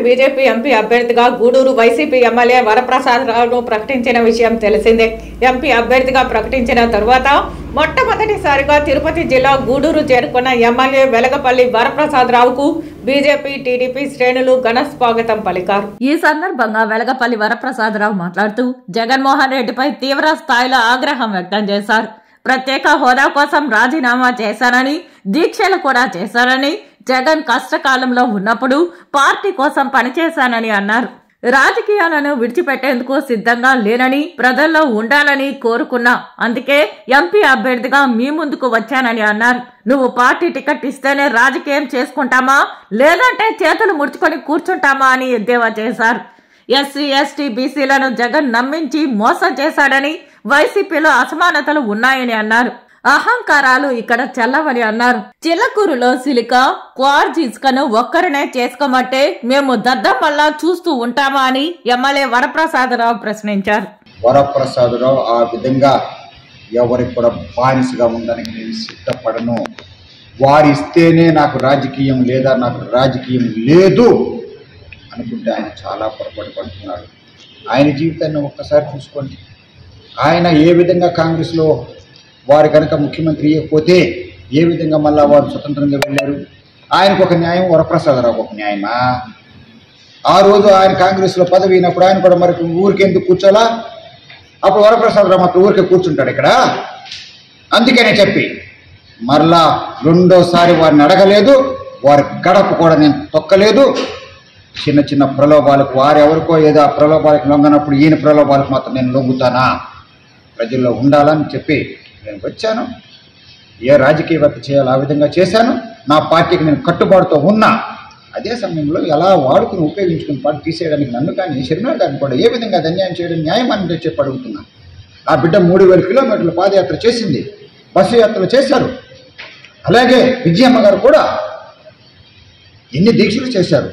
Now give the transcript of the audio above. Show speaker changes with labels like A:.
A: BJP MP అభ్యర్థిగా Gudur YCP MLA వరప్రసాదరావును ప్రకటించిన విషయం తెలిసిందే. ఎంపీ అభ్యర్థిగా ప్రకటించిన తరువాత మొట్టమొదటిసారిగా తిరుపతి జిల్లా గూడూరు చేరుకున్న ఎమ్మెల్యే వెలగపల్లి వరప్రసాదరావుకు బీజేపీ టీడీపీ శ్రేణులు ఘన స్వాగతం పలికారు. ఈ సందర్భంగా వెలగపల్లి వరప్రసాదరావు మాట్లాడుతూ జగన్మోహన్ రెడ్డిపై తీవ్ర స్థాయిలో ఆగ్రహం వ్యక్తం చేశారు. ప్రత్యేక హోదా కోసం రాజీనామా చేశారని, దీక్షలు కూడా చేశారని, జగన్ కష్టకాలంలో ఉన్నప్పుడు పార్టీ కోసం పనిచేశానని అన్నారు. రాజకీయాలను విడిచిపెట్టేందుకు సిద్ధంగా లేనని, ప్రజల్లో ఉండాలని కోరుకున్నా, అందుకే ఎంపీ అభ్యర్థిగా మీ ముందుకు వచ్చానని అన్నారు. నువ్వు పార్టీ టికెట్ ఇస్తేనే రాజకీయం చేసుకుంటామా, లేదంటే చేతులు ముడుచుకొని కూర్చుంటామా అని ఎద్దేవా చేశారు. ఎస్సీ ఎస్టీ బీసీలను జగన్ నమ్మించి మోసం చేశాడని, వైసీపీలో అసమానతలు ఉన్నాయని అన్నారు. అహంకారాలు ఇక్కడ చెల్లవని అన్నారు. చిల్లకూరులో సిలికా క్వార్జ్ ఇసుకను ఒక్కరినే చేసుకోమంటే మేము దద్దమ్మల్లా చూస్తూ ఉంటామా అని ఎమ్మెల్యే వరప్రసాదరావు ప్రశ్నించారు.
B: వరప్రసాదరావు ఆ విధంగా ఎవరికి కూడా బానిసగా ఉండడానికి నేను సిద్ధపడను. వారిస్తేనే నాకు రాజకీయం లేదా నాకు రాజకీయం లేదు అనుకుంటే ఆయన చాలా పొరపాటు పడుతున్నాడు. ఆయన జీవితాన్ని ఒక్కసారి చూసుకోండి. ఆయన ఏ విధంగా కాంగ్రెస్లో వారు కనుక ముఖ్యమంత్రి అయ్యకపోతే ఏ విధంగా మళ్ళా వారు స్వతంత్రంగా వెళ్ళారు. ఆయనకు ఒక న్యాయం, వరప్రసాదరావు ఒక న్యాయమా? ఆ రోజు ఆయన కాంగ్రెస్లో పదవి అయినప్పుడు ఆయన కూడా మరి ఊరికి ఎందుకు కూర్చోలా? అప్పుడు వరప్రసాదరావు మాత్రం ఊరికే కూర్చుంటాడు ఇక్కడ. అందుకనే చెప్పి మరలా రెండోసారి వారిని అడగలేదు, వారి గడప కూడా నేను తొక్కలేదు. చిన్న చిన్న ప్రలోభాలకు వారెవరికో ఏదో ఆ ప్రలోభాలకు లొంగనప్పుడు ఈయన ప్రలోభాలకు మాత్రం నేను లొంగుతానా? ప్రజల్లో ఉండాలని చెప్పి నేను వచ్చాను. ఏ రాజకీయవేత్త చేయాలో ఆ విధంగా చేశాను. నా పార్టీకి నేను కట్టుబాటుతో ఉన్నా. అదే సమయంలో ఎలా వాడుకుని ఉపయోగించుకుని పార్టీ తీసేయడానికి నన్ను కానీ షర్మిల గారిని కూడా ఏ విధంగా అన్యాయం చేయడం న్యాయం అని చెప్పి అడుగుతున్నా. ఆ బిడ్డ 3000 కిలోమీటర్ల పాదయాత్ర చేసింది, బస్సు యాత్రలు చేశారు. అలాగే విజయమ్మ గారు కూడా ఎన్ని దీక్షలు చేశారు.